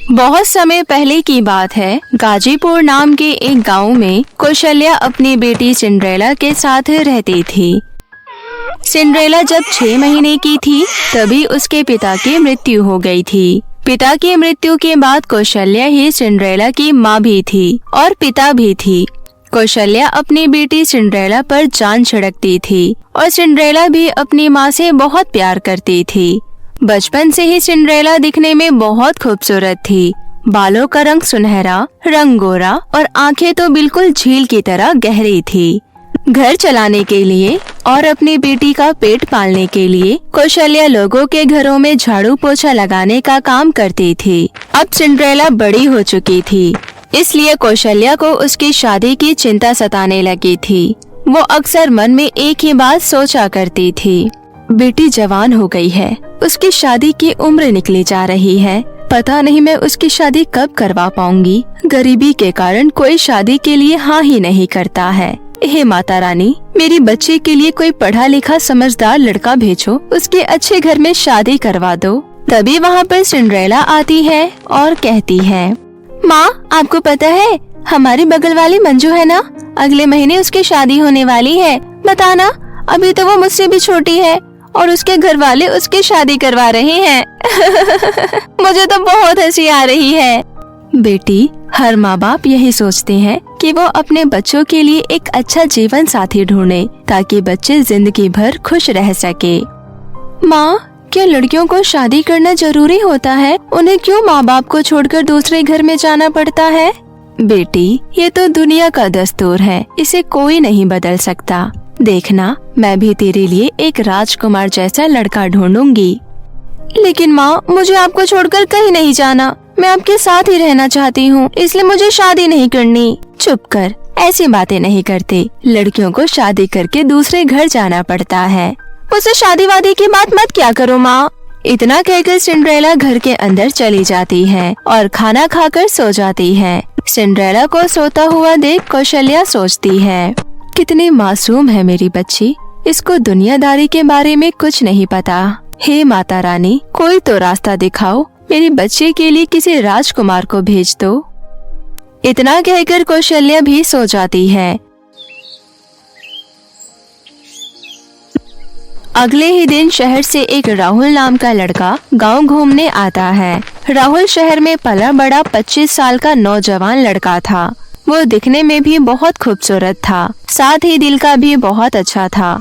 बहुत समय पहले की बात है। गाजीपुर नाम के एक गांव में कौशल्या अपनी बेटी सिंड्रेला के साथ रहती थी। सिंड्रेला जब 6 महीने की थी तभी उसके पिता की मृत्यु हो गई थी। पिता की मृत्यु के बाद कौशल्या ही सिंड्रेला की माँ भी थी और पिता भी थी। कौशल्या अपनी बेटी सिंड्रेला पर जान छिड़कती थी और सिंड्रेला भी अपनी माँ से बहुत प्यार करती थी। बचपन से ही सिंड्रेला दिखने में बहुत खूबसूरत थी। बालों का रंग सुनहरा, रंग गोरा और आंखें तो बिल्कुल झील की तरह गहरी थी। घर चलाने के लिए और अपनी बेटी का पेट पालने के लिए कौशल्या लोगों के घरों में झाड़ू पोछा लगाने का काम करती थी। अब सिंड्रेला बड़ी हो चुकी थी, इसलिए कौशल्या को उसकी शादी की चिंता सताने लगी थी। वो अक्सर मन में एक ही बात सोचा करती थी, बेटी जवान हो गई है, उसकी शादी की उम्र निकली जा रही है, पता नहीं मैं उसकी शादी कब करवा पाऊंगी। गरीबी के कारण कोई शादी के लिए हाँ ही नहीं करता है। हे माता रानी, मेरी बच्ची के लिए कोई पढ़ा लिखा समझदार लड़का भेजो, उसके अच्छे घर में शादी करवा दो। तभी वहाँ पर सिंड्रेला आती है और कहती है, माँ आपको पता है हमारी बगल वाली मंजू है ना, अगले महीने उसकी शादी होने वाली है। बताना, अभी तो वो मुझसे भी छोटी है और उसके घर वाले उसकी शादी करवा रहे हैं। मुझे तो बहुत हंसी आ रही है। बेटी, हर माँ बाप यही सोचते हैं कि वो अपने बच्चों के लिए एक अच्छा जीवन साथी ढूंढे ताकि बच्चे जिंदगी भर खुश रह सके। माँ, क्या लड़कियों को शादी करना जरूरी होता है? उन्हें क्यों माँ बाप को छोड़कर दूसरे घर में जाना पड़ता है? बेटी, ये तो दुनिया का दस्तूर है, इसे कोई नहीं बदल सकता। देखना, मैं भी तेरे लिए एक राजकुमार जैसा लड़का ढूंढूंगी। लेकिन माँ, मुझे आपको छोड़कर कहीं नहीं जाना, मैं आपके साथ ही रहना चाहती हूँ, इसलिए मुझे शादी नहीं करनी। चुप कर, ऐसी बातें नहीं करते। लड़कियों को शादी करके दूसरे घर जाना पड़ता है। मुझसे शादी वादी की बात मत क्या करो माँ। इतना कहकर सिंड्रेला घर के अंदर चली जाती है और खाना खाकर सो जाती है। सिंड्रेला को सोता हुआ देख कौशल्या सोचती है, कितनी मासूम है मेरी बच्ची, इसको दुनियादारी के बारे में कुछ नहीं पता। हे माता रानी, कोई तो रास्ता दिखाओ, मेरी बच्ची के लिए किसी राजकुमार को भेज दो। इतना कहकर कौशल्या भी सो जाती है। अगले ही दिन शहर से एक राहुल नाम का लड़का गांव घूमने आता है। राहुल शहर में पला बड़ा 25 साल का नौजवान लड़का था। वो दिखने में भी बहुत खूबसूरत था, साथ ही दिल का भी बहुत अच्छा था।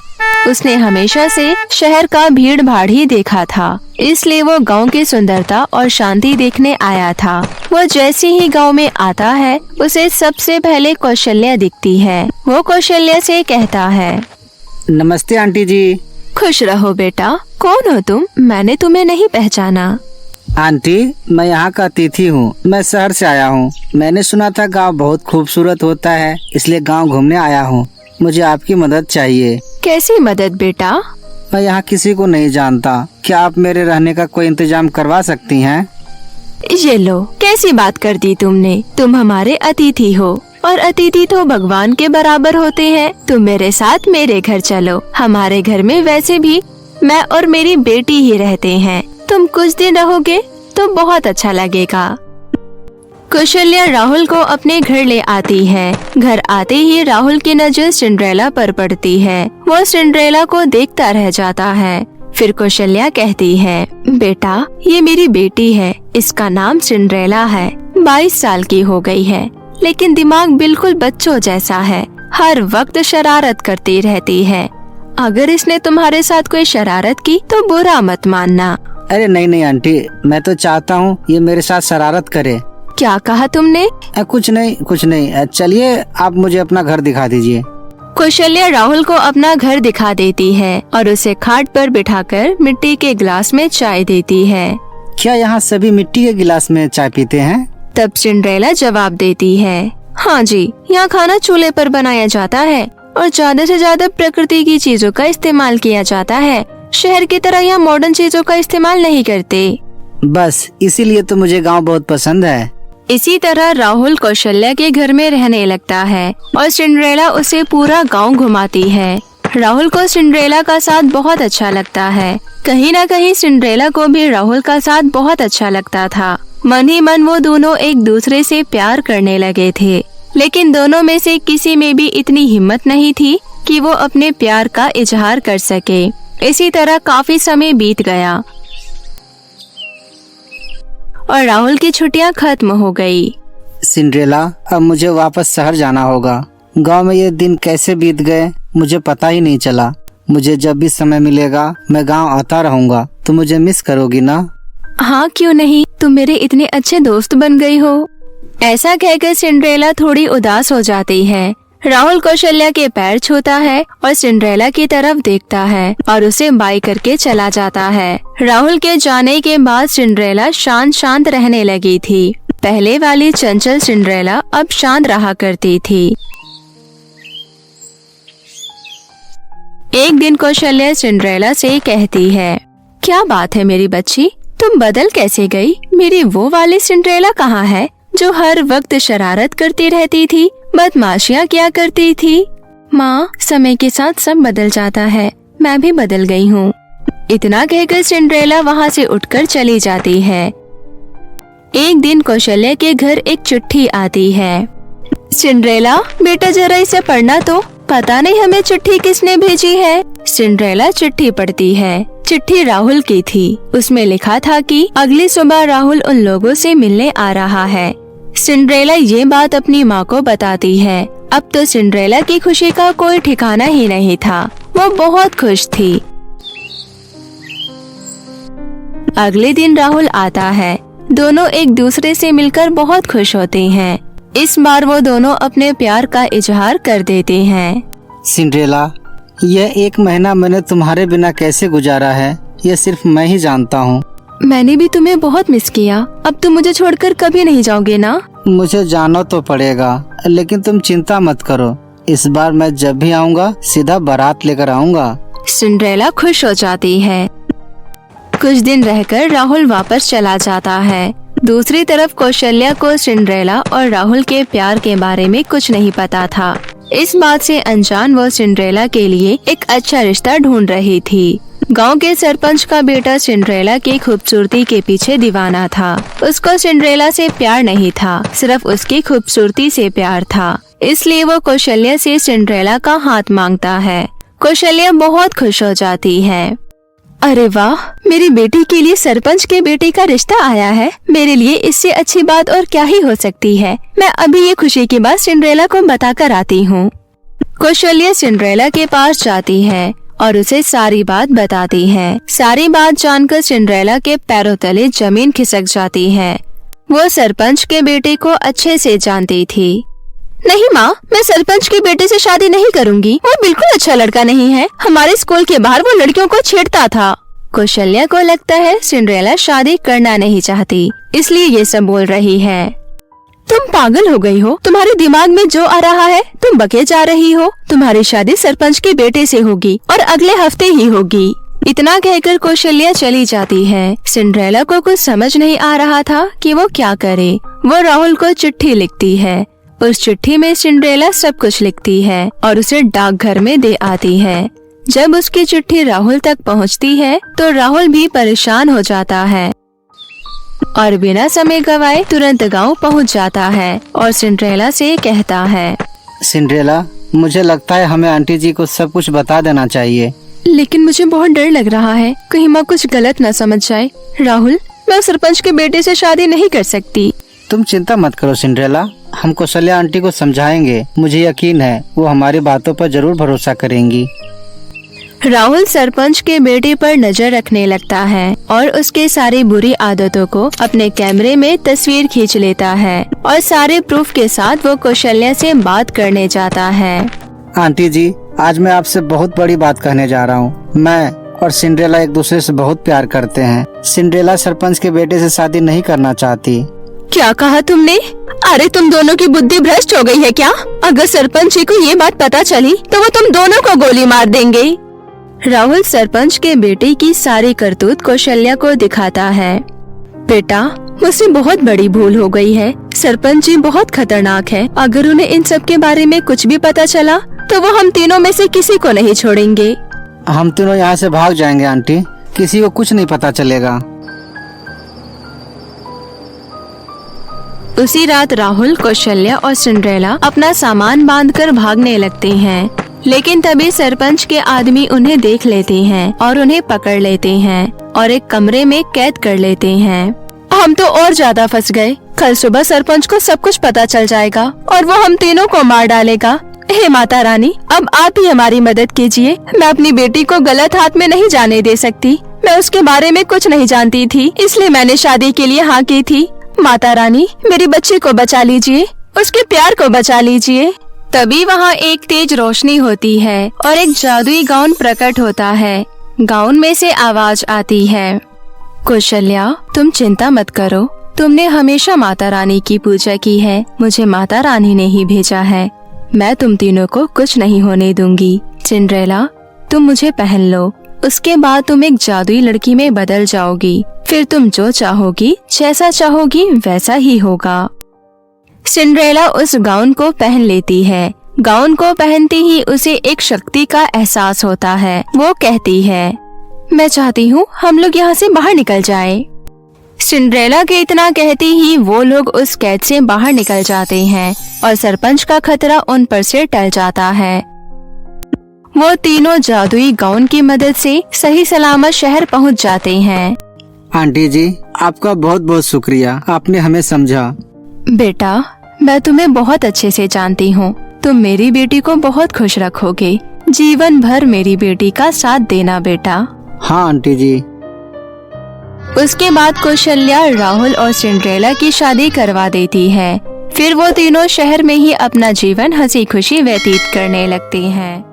उसने हमेशा से शहर का भीड़ भाड़ ही देखा था, इसलिए वो गांव की सुंदरता और शांति देखने आया था। वो जैसे ही गांव में आता है, उसे सबसे पहले कौशल्या दिखती है। वो कौशल्या से कहता है, नमस्ते आंटी जी। खुश रहो बेटा, कौन हो तुम? मैंने तुम्हें नहीं पहचाना। आंटी, मैं यहाँ का अतिथि हूँ, मैं शहर से आया हूँ। मैंने सुना था गांव बहुत खूबसूरत होता है, इसलिए गांव घूमने आया हूँ। मुझे आपकी मदद चाहिए। कैसी मदद बेटा? मैं यहाँ किसी को नहीं जानता, क्या आप मेरे रहने का कोई इंतजाम करवा सकती हैं? ये लो, कैसी बात कर दी तुमने। तुम हमारे अतिथि हो और अतिथि तो भगवान के बराबर होते हैं। तुम मेरे साथ मेरे घर चलो। हमारे घर में वैसे भी मैं और मेरी बेटी ही रहते हैं। तुम कुछ दिन रहोगे तो बहुत अच्छा लगेगा। कौशल्या राहुल को अपने घर ले आती है। घर आते ही राहुल की नजर सिंड्रेला पर पड़ती है। वो सिंड्रेला को देखता रह जाता है। फिर कौशल्या कहती है, बेटा, ये मेरी बेटी है, इसका नाम सिंड्रेला है। 22 साल की हो गई है, लेकिन दिमाग बिल्कुल बच्चों जैसा है। हर वक्त शरारत करती रहती है। अगर इसने तुम्हारे साथ कोई शरारत की तो बुरा मत मानना। अरे नहीं नहीं आंटी, मैं तो चाहता हूँ ये मेरे साथ शरारत करे। क्या कहा तुमने? कुछ नहीं। चलिए आप मुझे अपना घर दिखा दीजिए। कौशल्या राहुल को अपना घर दिखा देती है और उसे खाट पर बिठाकर मिट्टी के गिलास में चाय देती है। क्या यहाँ सभी मिट्टी के गिलास में चाय पीते हैं? तब सिंड्रेला जवाब देती है, हाँ जी, यहाँ खाना चूल्हे पर बनाया जाता है और ज्यादा से ज्यादा प्रकृति की चीजों का इस्तेमाल किया जाता है। शहर की तरह यहाँ मॉडर्न चीजों का इस्तेमाल नहीं करते। बस इसीलिए तो मुझे गांव बहुत पसंद है। इसी तरह राहुल कौशल्या के घर में रहने लगता है और सिंड्रेला उसे पूरा गांव घुमाती है। राहुल को सिंड्रेला का साथ बहुत अच्छा लगता है। कहीं न कहीं सिंड्रेला को भी राहुल का साथ बहुत अच्छा लगता था। मन ही मन वो दोनों एक दूसरे से प्यार करने लगे थे, लेकिन दोनों में से किसी में भी इतनी हिम्मत नहीं थी कि वो अपने प्यार का इजहार कर सके। इसी तरह काफी समय बीत गया और राहुल की छुट्टियां खत्म हो गई। सिंड्रेला, अब मुझे वापस शहर जाना होगा। गांव में ये दिन कैसे बीत गए मुझे पता ही नहीं चला। मुझे जब भी समय मिलेगा मैं गांव आता रहूंगा। तुम मुझे मिस करोगी ना? हाँ, क्यों नहीं, तुम मेरे इतने अच्छे दोस्त बन गई हो। ऐसा कहकर सिंड्रेला थोड़ी उदास हो जाती है। राहुल कौशल्या के पैर छूता है और सिंड्रेला की तरफ देखता है और उसे बाय करके चला जाता है। राहुल के जाने के बाद सिंड्रेला शांत शांत रहने लगी थी। पहले वाली चंचल सिंड्रेला अब शांत रहा करती थी। एक दिन कौशल्या सिंड्रेला से कहती है, क्या बात है मेरी बच्ची, तुम बदल कैसे गई? मेरी वो वाली सिंड्रेला कहाँ है जो हर वक्त शरारत करती रहती थी, बदमाशियाँ किया करती थी? माँ, समय के साथ सब बदल जाता है, मैं भी बदल गई हूँ। इतना कहकर सिंड्रेला वहाँ से उठकर चली जाती है। एक दिन कौशल्या के घर एक चिट्ठी आती है। सिंड्रेला, बेटा जरा इसे पढ़ना तो, पता नहीं हमें चिट्ठी किसने भेजी है। सिंड्रेला चिट्ठी पढ़ती है। चिट्ठी राहुल की थी। उसमें लिखा था कि अगली सुबह राहुल उन लोगों से मिलने आ रहा है। सिंड्रेला ये बात अपनी माँ को बताती है। अब तो सिंड्रेला की खुशी का कोई ठिकाना ही नहीं था। वो बहुत खुश थी। अगले दिन राहुल आता है। दोनों एक दूसरे से मिलकर बहुत खुश होते हैं। इस बार वो दोनों अपने प्यार का इजहार कर देते हैं। सिंड्रेला, यह 1 महीना मैंने तुम्हारे बिना कैसे गुजारा है ये सिर्फ मैं ही जानता हूँ। मैंने भी तुम्हें बहुत मिस किया। अब तुम मुझे छोड़कर कभी नहीं जाओगे ना? मुझे जाना तो पड़ेगा, लेकिन तुम चिंता मत करो। इस बार मैं जब भी आऊँगा सीधा बारात लेकर आऊँगा। सिंड्रेला खुश हो जाती है। कुछ दिन रहकर राहुल वापस चला जाता है। दूसरी तरफ कौशल्या को सिंड्रेला और राहुल के प्यार के बारे में कुछ नहीं पता था। इस बात से अनजान वो सिंड्रेला के लिए एक अच्छा रिश्ता ढूंढ रही थी। गांव के सरपंच का बेटा सिंड्रेला की खूबसूरती के पीछे दीवाना था। उसको सिंड्रेला से प्यार नहीं था, सिर्फ उसकी खूबसूरती से प्यार था। इसलिए वो कौशल्या से सिंड्रेला का हाथ मांगता है। कौशल्या बहुत खुश हो जाती है। अरे वाह, मेरी बेटी के लिए सरपंच के बेटे का रिश्ता आया है। मेरे लिए इससे अच्छी बात और क्या ही हो सकती है। मैं अभी ये खुशी की बात सिंड्रेला को बताकर आती हूँ। कौशल्या सिंड्रेला के पास जाती है और उसे सारी बात बताती है। सारी बात जानकर सिंड्रेला के पैरों तले जमीन खिसक जाती है। वो सरपंच के बेटे को अच्छे से जानती थी। नहीं माँ, मैं सरपंच के बेटे से शादी नहीं करूंगी। वो बिल्कुल अच्छा लड़का नहीं है। हमारे स्कूल के बाहर वो लड़कियों को छेड़ता था। कौशल्या को लगता है सिंड्रेला शादी करना नहीं चाहती, इसलिए ये सब बोल रही है। तुम पागल हो गई हो। तुम्हारे दिमाग में जो आ रहा है तुम बके जा रही हो। तुम्हारी शादी सरपंच के बेटे से होगी और अगले हफ्ते ही होगी। इतना कहकर कौशल्या चली जाती है। सिंड्रेला को कुछ समझ नहीं आ रहा था कि वो क्या करे। वो राहुल को चिट्ठी लिखती है। उस चिट्ठी में सिंड्रेला सब कुछ लिखती है और उसे डाकघर में दे आती है। जब उसकी चिट्ठी राहुल तक पहुंचती है तो राहुल भी परेशान हो जाता है और बिना समय गवाए तुरंत गांव पहुंच जाता है और सिंड्रेला से कहता है, सिंड्रेला, मुझे लगता है हमें आंटी जी को सब कुछ बता देना चाहिए। लेकिन मुझे बहुत डर लग रहा है, कहीं माँ कुछ गलत न समझ जाए। राहुल, मैं सरपंच के बेटे से शादी नहीं कर सकती। तुम चिंता मत करो सिंड्रेला, हम कौशल्या आंटी को समझाएंगे। मुझे यकीन है वो हमारी बातों पर जरूर भरोसा करेंगी। राहुल सरपंच के बेटे पर नजर रखने लगता है और उसके सारी बुरी आदतों को अपने कैमरे में तस्वीर खींच लेता है और सारे प्रूफ के साथ वो कौशल्या से बात करने जाता है। आंटी जी, आज मैं आपसे बहुत बड़ी बात कहने जा रहा हूँ। मैं और सिंड्रेला एक दूसरे से बहुत प्यार करते हैं। सिंड्रेला सरपंच के बेटे से शादी नहीं करना चाहती। क्या कहा तुमने? अरे तुम दोनों की बुद्धि भ्रष्ट हो गई है क्या? अगर सरपंच जी को ये बात पता चली तो वो तुम दोनों को गोली मार देंगे। राहुल सरपंच के बेटे की सारी करतूत कौशल्या को दिखाता है। बेटा, मुझसे बहुत बड़ी भूल हो गई है। सरपंच जी बहुत खतरनाक है। अगर उन्हें इन सब के बारे में कुछ भी पता चला तो वो हम तीनों में से किसी को नहीं छोड़ेंगे। हम तीनों यहाँ से भाग जाएंगे आंटी, किसी को कुछ नहीं पता चलेगा। उसी रात राहुल, कौशल्या और सिंड्रेला अपना सामान बांधकर भागने लगते हैं, लेकिन तभी सरपंच के आदमी उन्हें देख लेते हैं और उन्हें पकड़ लेते हैं और एक कमरे में कैद कर लेते हैं। हम तो और ज्यादा फंस गए। कल सुबह सरपंच को सब कुछ पता चल जाएगा और वो हम तीनों को मार डालेगा। हे माता रानी, अब आप ही हमारी मदद कीजिए। मैं अपनी बेटी को गलत हाथ में नहीं जाने दे सकती। मैं उसके बारे में कुछ नहीं जानती थी, इसलिए मैंने शादी के लिए हाँ की थी। माता रानी, मेरी बच्ची को बचा लीजिए, उसके प्यार को बचा लीजिए। तभी वहाँ एक तेज रोशनी होती है और एक जादुई गाउन प्रकट होता है। गाउन में से आवाज आती है, कौशल्या, तुम चिंता मत करो। तुमने हमेशा माता रानी की पूजा की है। मुझे माता रानी ने ही भेजा है। मैं तुम तीनों को कुछ नहीं होने दूंगी। सिंड्रेला, तुम मुझे पहन लो। उसके बाद तुम एक जादुई लड़की में बदल जाओगी। फिर तुम जो चाहोगी, जैसा चाहोगी वैसा ही होगा। सिंड्रेला उस गाउन को पहन लेती है। गाउन को पहनते ही उसे एक शक्ति का एहसास होता है। वो कहती है, मैं चाहती हूँ हम लोग यहाँ से बाहर निकल जाएं। सिंड्रेला के इतना कहते ही वो लोग उस कैद से बाहर निकल जाते हैं और सरपंच का खतरा उन पर से टल जाता है। वो तीनों जादुई गाउन की मदद से सही सलामत शहर पहुँच जाते हैं। आंटी जी, आपका बहुत बहुत शुक्रिया, आपने हमें समझा। बेटा, मैं तुम्हें बहुत अच्छे से जानती हूँ। तुम मेरी बेटी को बहुत खुश रखोगे। जीवन भर मेरी बेटी का साथ देना बेटा। हाँ आंटी जी। उसके बाद कौशल्या राहुल और सिंड्रेला की शादी करवा देती है। फिर वो तीनों शहर में ही अपना जीवन हंसी खुशी व्यतीत करने लगते हैं।